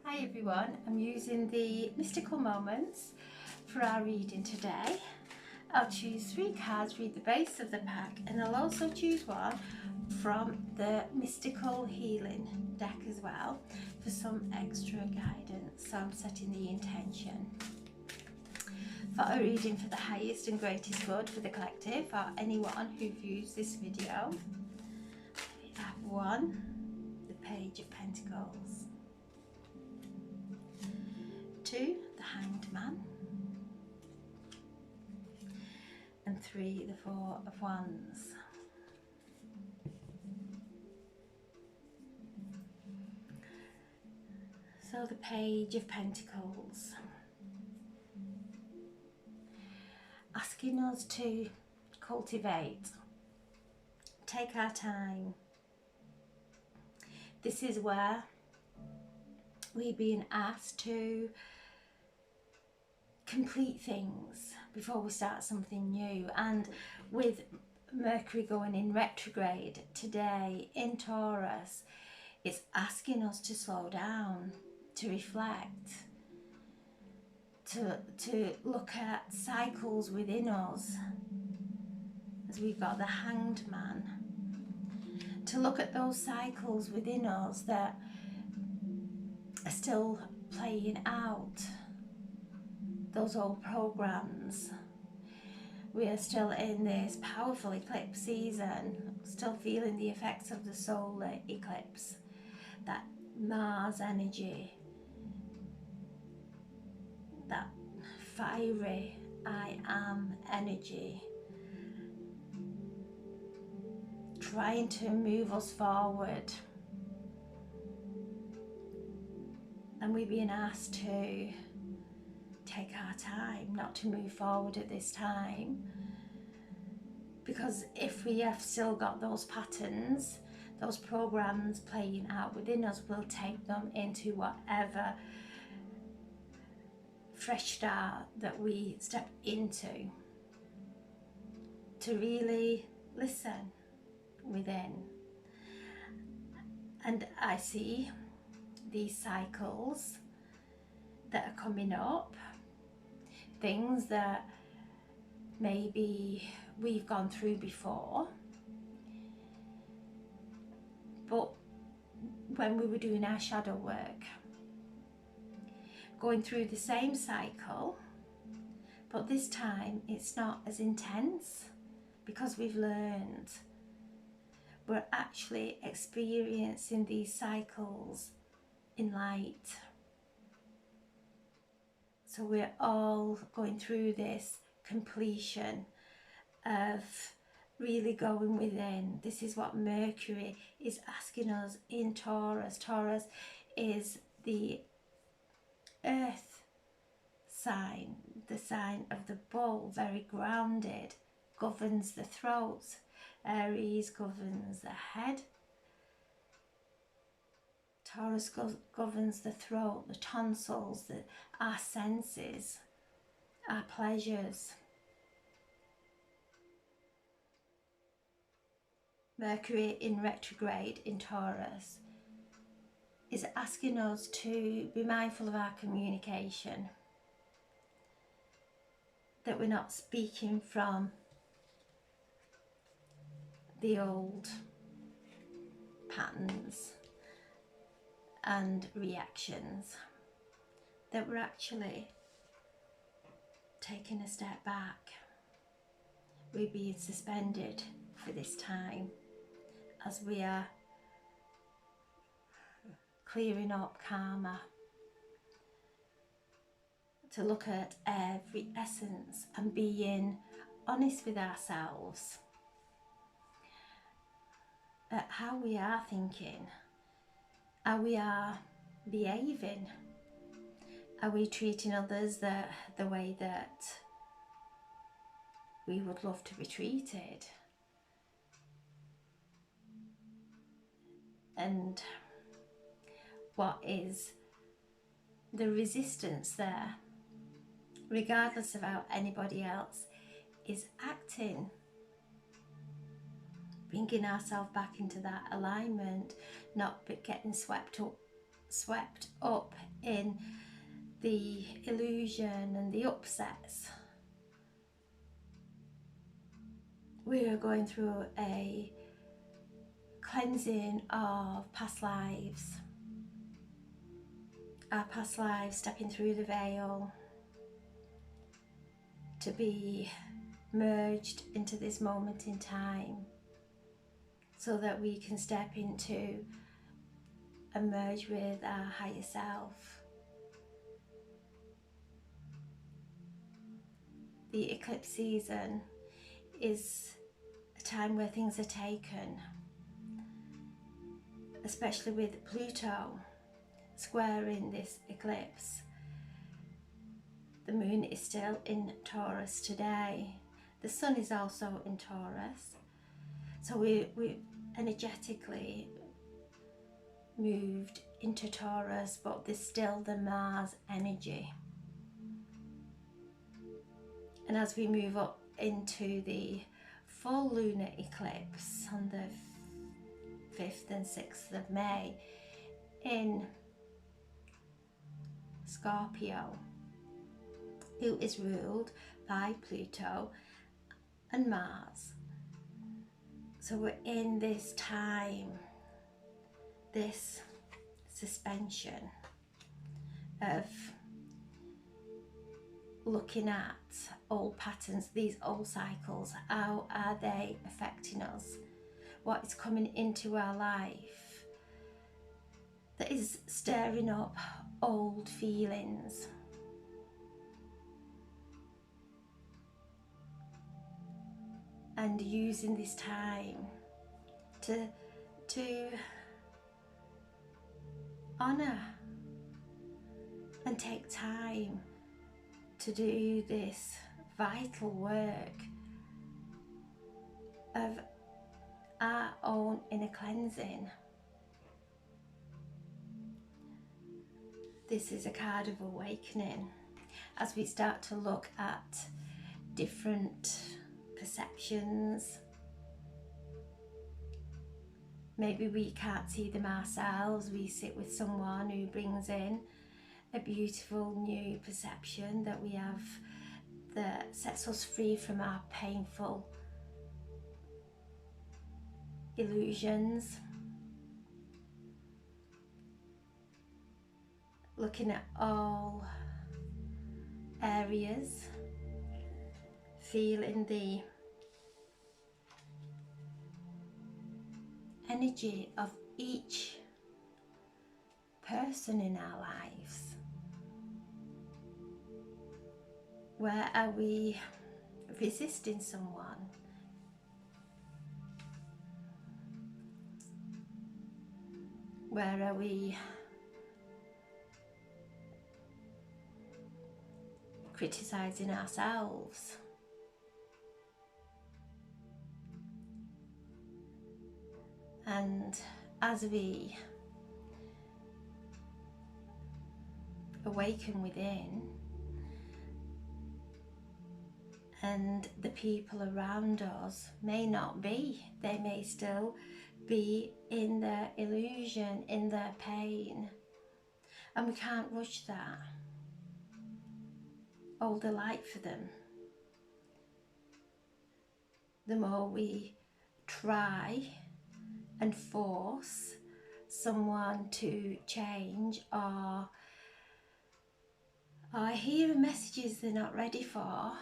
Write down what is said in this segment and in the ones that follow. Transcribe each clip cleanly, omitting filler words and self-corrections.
Hi everyone, I'm using the Mystical Moments for our reading today. I'll choose 3 cards, read the base of the pack, and I'll also choose one from the Mystical Healing deck as well for some extra guidance. So I'm setting the intention for a reading for the highest and greatest good for the collective or anyone who views this video. We have 1, the Page of Pentacles. 2, the Hanged Man, and 3, the Four of Wands. So the Page of Pentacles, asking us to cultivate, take our time. This is where we're being asked to complete things before we start something new, and with Mercury going in retrograde today in Taurus, it's asking us to slow down, to reflect, to look at cycles within us, as we've got the Hanged Man, to look at those cycles within us that are still playing out, those old programs. We are still in this powerful eclipse season, still feeling the effects of the solar eclipse, that Mars energy, that fiery I am energy, trying to move us forward. And we're being asked to take our time, not to move forward at this time, because if we have still got those patterns, those programs playing out within us, we'll take them into whatever fresh start that we step into, to really listen within. And I see these cycles that are coming up, things that maybe we've gone through before, but when we were doing our shadow work, going through the same cycle, but this time it's not as intense because we've learned. We're actually experiencing these cycles in light. So we're all going through this completion of really going within. This is what Mercury is asking us in Taurus. Taurus is the earth sign, the sign of the bull, very grounded, governs the throat. Aries governs the head. Taurus governs the throat, the tonsils, our senses, our pleasures. Mercury in retrograde in Taurus is asking us to be mindful of our communication, that we're not speaking from the old patterns and reactions, that we're actually taking a step back. We're being suspended for this time as we are clearing up karma, to look at every essence and being honest with ourselves at how we are thinking, how we are behaving. Are we treating others the way that we would love to be treated? And what is the resistance there, regardless of how anybody else is acting? Bringing ourselves back into that alignment, not getting swept up swept up in the illusion and the upsets. We are going through a cleansing of past lives. Our past lives stepping through the veil to be merged into this moment in time, so that we can step into and merge with our higher self. The eclipse season is a time where things are taken, especially with Pluto squaring this eclipse. The moon is still in Taurus today. The sun is also in Taurus. So we energetically moved into Taurus, but there's still the Mars energy. And as we move up into the full lunar eclipse on the 5th and 6th of May in Scorpio, who is ruled by Pluto and Mars. So we're in this time, this suspension of looking at old patterns, these old cycles. How are they affecting us? What is coming into our life that is stirring up old feelings? And using this time to honour and take time to do this vital work of our own inner cleansing. This is a card of awakening as we start to look at different perceptions. Maybe we can't see them ourselves. We sit with someone who brings in a beautiful new perception that we have, that sets us free from our painful illusions. Looking at all areas, feeling the energy of each person in our lives. Where are we resisting someone? Where are we criticizing ourselves? And as we awaken within, and the people around us may not be, they may still be in their illusion, in their pain, and we can't rush that. Hold the light for them. The more we try and force someone to change, or hear messages they're not ready for,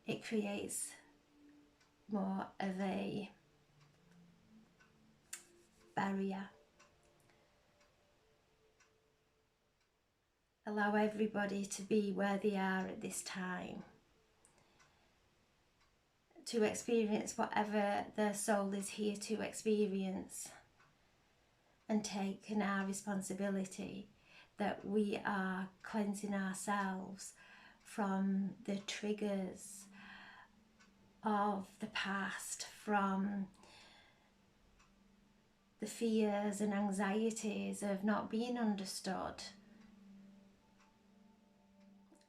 it creates more of a barrier. Allow everybody to be where they are at this time, to experience whatever their soul is here to experience, and taking our responsibility that we are cleansing ourselves from the triggers of the past, from the fears and anxieties of not being understood,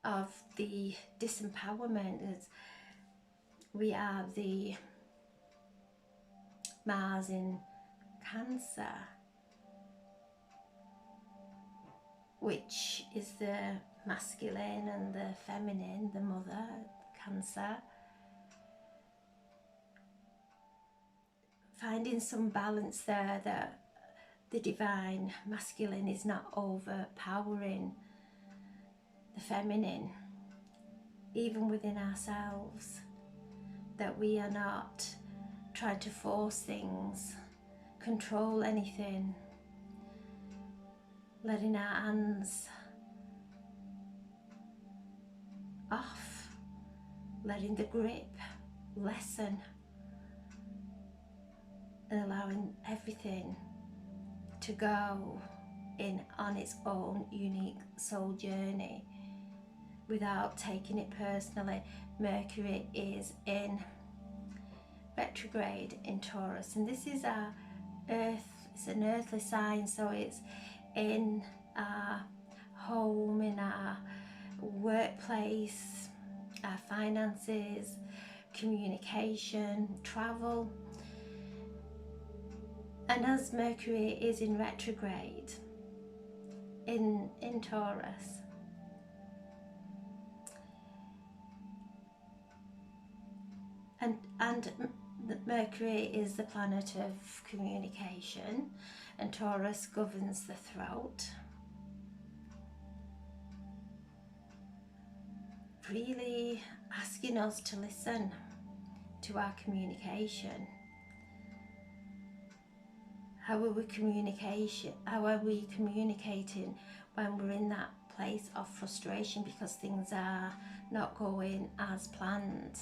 of the disempowerment. As we are the Mars in Cancer, which is the masculine, and the feminine, the mother, Cancer. Finding some balance there, that the divine masculine is not overpowering the feminine, even within ourselves, that we are not trying to force things, control anything, letting our hands off, letting the grip lessen, and allowing everything to go in on its own unique soul journey without taking it personally. Mercury is in retrograde in Taurus, and this is our earth, it's an earthly sign, so it's in our home, in our workplace, our finances, communication, travel. And as Mercury is in retrograde in Taurus, and Mercury is the planet of communication, and Taurus governs the throat. Really asking us to listen to our communication. How are we communicating when we're in that place of frustration because things are not going as planned?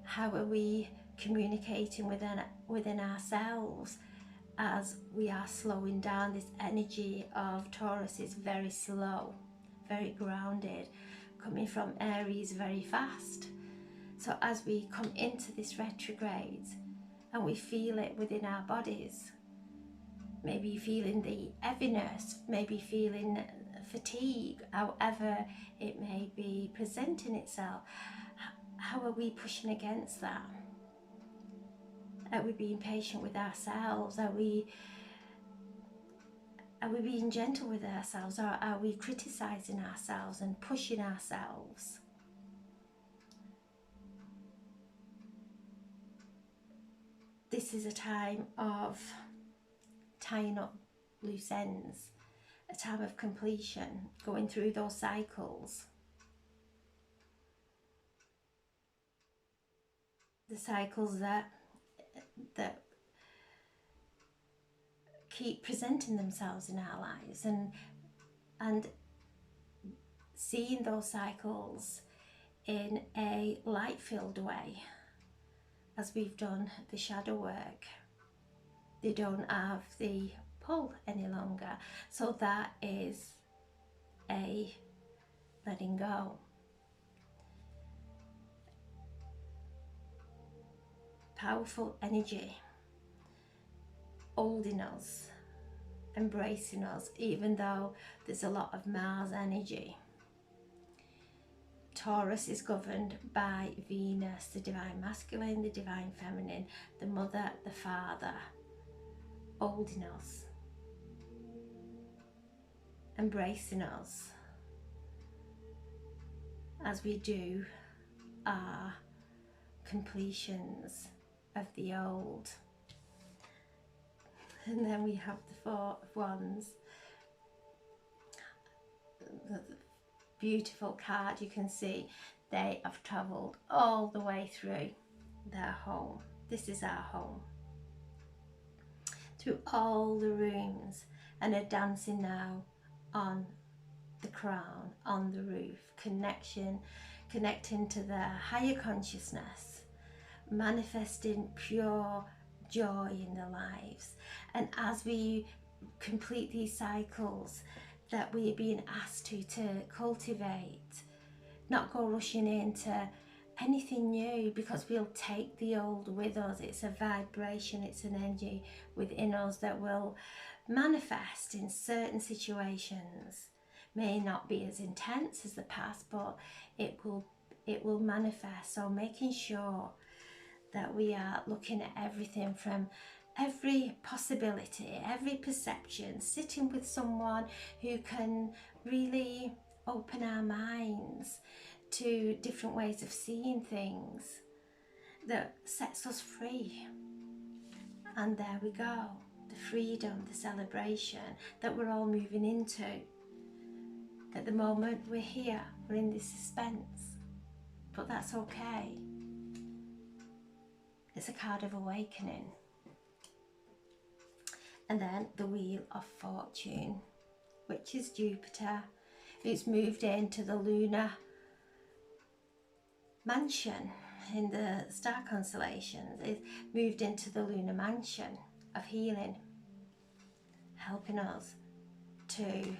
How are we communicating within ourselves as we are slowing down? This energy of Taurus is very slow, very grounded, coming from Aries very fast. So as we come into this retrograde and we feel it within our bodies, maybe feeling the heaviness, maybe feeling fatigue, however it may be presenting itself, how are we pushing against that? Are we being patient with ourselves? Are we being gentle with ourselves, or are we criticizing ourselves and pushing ourselves? This is a time of tying up loose ends, a time of completion, going through those cycles. The cycles that keep presenting themselves in our lives, and seeing those cycles in a light-filled way. As we've done the shadow work, they don't have the pull any longer. So that is a letting go. Powerful energy holding us, embracing us, even though there's a lot of Mars energy. Taurus is governed by Venus, the divine masculine, the divine feminine, the mother, the father, holding us, embracing us as we do our completions of the old. And then we have the Four of Wands. The beautiful card, you can see they have travelled all the way through their home. This is our home. Through all the rooms, and are dancing now on the crown, on the roof. Connecting to their higher consciousness, manifesting pure joy in their lives. And as we complete these cycles that we are being asked to cultivate, not go rushing into anything new, because we'll take the old with us. It's a vibration, it's an energy within us that will manifest in certain situations. May not be as intense as the past, but it will manifest. So making sure that we are looking at everything from every possibility, every perception, sitting with someone who can really open our minds to different ways of seeing things, that sets us free. And there we go, the freedom, the celebration that we're all moving into. At the moment we're here, we're in this suspense, but that's okay. It's a card of awakening. And then the Wheel of Fortune, which is Jupiter. It's moved into the lunar mansion in the star constellations. It's moved into the lunar mansion of healing, helping us to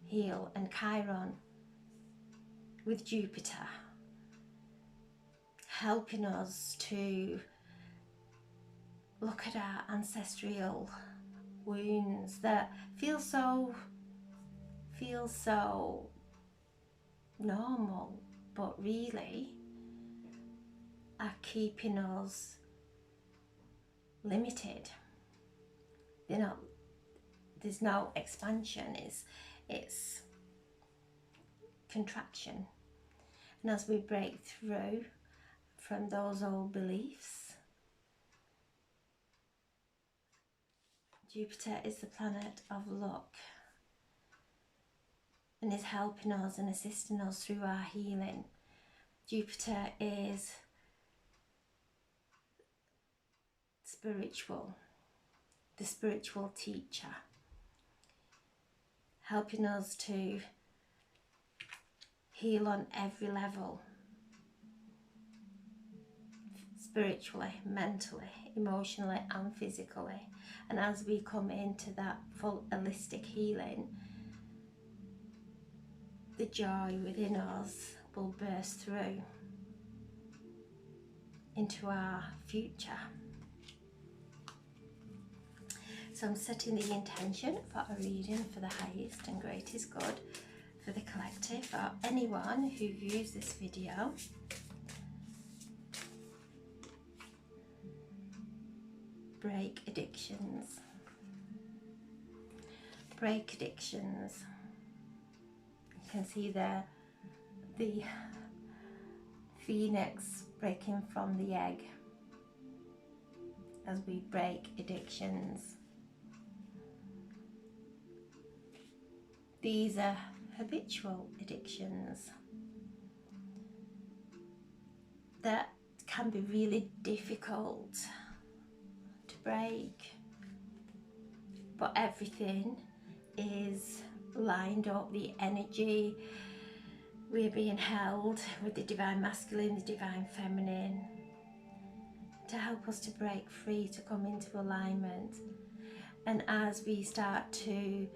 heal. And Chiron with Jupiter, helping us to look at our ancestral wounds that feel so normal, but really are keeping us limited. You know, there's no expansion, it's contraction. And as we break through from those old beliefs, Jupiter is the planet of luck and is helping us and assisting us through our healing. Jupiter is spiritual, the spiritual teacher, helping us to heal on every level, spiritually, mentally, emotionally and physically. And as we come into that full holistic healing, the joy within us will burst through into our future. So I'm setting the intention for a reading for the highest and greatest good for the collective, or anyone who views this video. Break addictions. Break addictions. You can see there the phoenix breaking from the egg as we break addictions. These are habitual addictions that can be really difficult to break, but everything is lined up, the energy, we're being held with the divine masculine, the divine feminine, to help us to break free, to come into alignment. And as we start to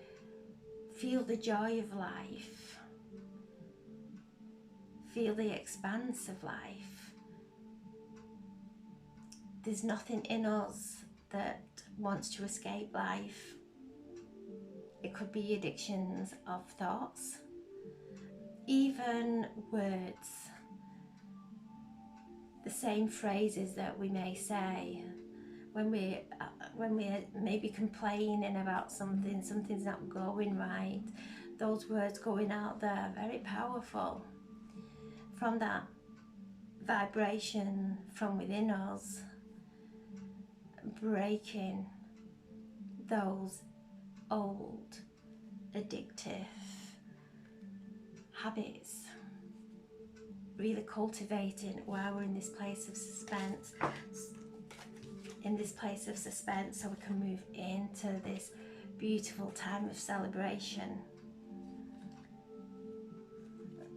feel the joy of life, feel the expanse of life, there's nothing in us that wants to escape life. It could be addictions of thoughts, even words, the same phrases that we may say when we're maybe complaining about something's not going right. Those words going out there are very powerful. From that vibration from within us, breaking those old addictive habits, really cultivating while we're in this place of suspense, so we can move into this beautiful time of celebration.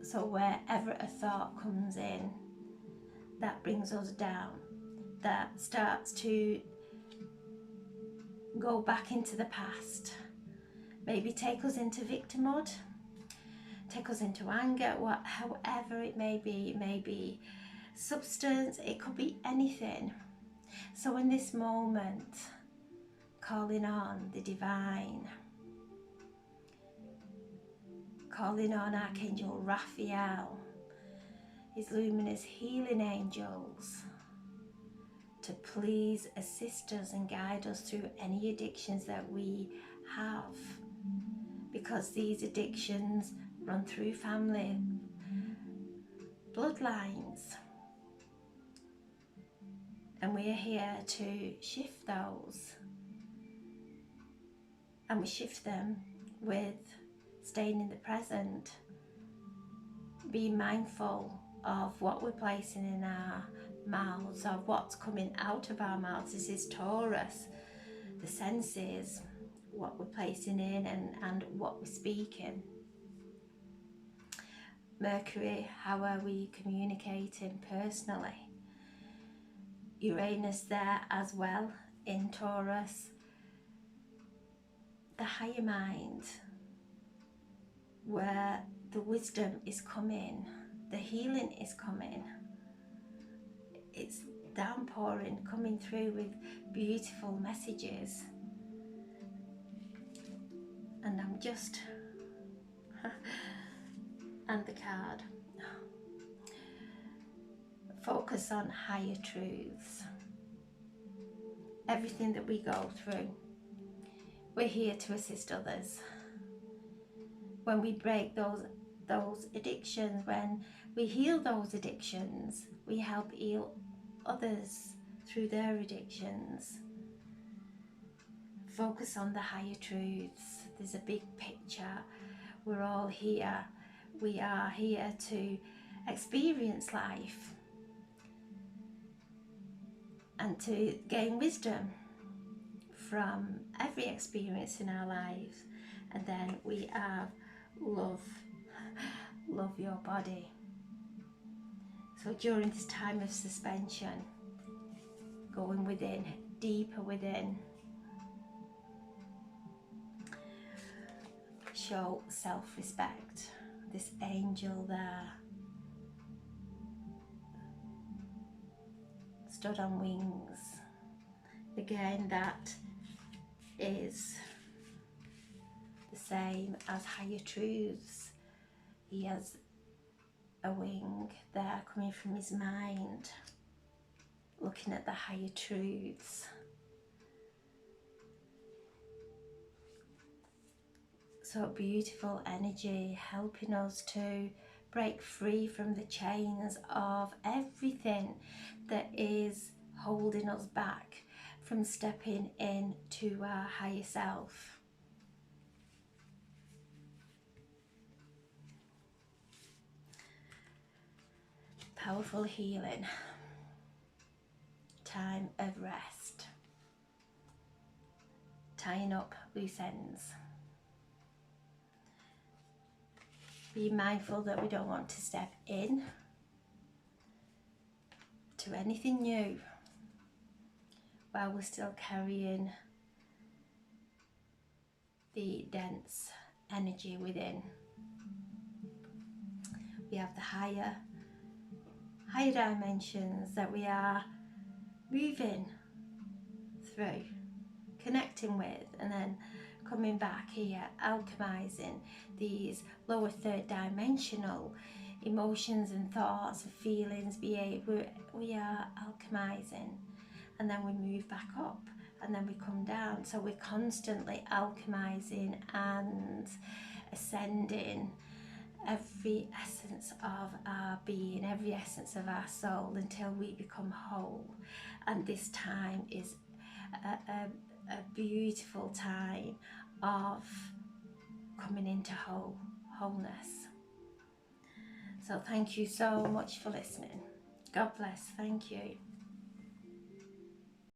So wherever a thought comes in that brings us down, that starts to go back into the past, maybe take us into victimhood, take us into anger, however it may be substance, it could be anything. So in this moment, calling on the divine, calling on Archangel Raphael, his luminous healing angels, to please assist us and guide us through any addictions that we have, because these addictions run through family bloodlines, and we're here to shift those, and we shift them with staying in the present, being mindful of what we're placing in our mouths, of what's coming out of our mouths. This is Taurus, the senses, what we're placing in and what we're speaking. Mercury, how are we communicating personally? Uranus there as well in Taurus, the higher mind, where the wisdom is coming, the healing is coming. It's downpouring, coming through with beautiful messages. And I'm just and the card, focus on higher truths. Everything that we go through, we're here to assist others. When we break those addictions, when we heal those addictions, we help heal others through their addictions. Focus on the higher truths. There's a big picture. We're all here. We are here to experience life and to gain wisdom from every experience in our lives. And then we have love. Love your body. So during this time of suspension, going within, deeper within, show self-respect. This angel there stood on wings. Again, that is the same as higher truths. He has a wing there coming from his mind, looking at the higher truths. So beautiful energy, helping us to break free from the chains of everything that is holding us back from stepping into our higher self. Powerful healing, time of rest, tying up loose ends. Be mindful that we don't want to step in to anything new while we're still carrying the dense energy within. We have the higher dimensions that we are moving through, connecting with, and then coming back here, alchemizing these lower third dimensional emotions and thoughts and feelings, behavior. We are alchemizing, and then we move back up, and then we come down. So we're constantly alchemizing and ascending every essence of our being, every essence of our soul, until we become whole. And this time is a beautiful time of coming into wholeness. So thank you so much for listening. God bless. Thank you.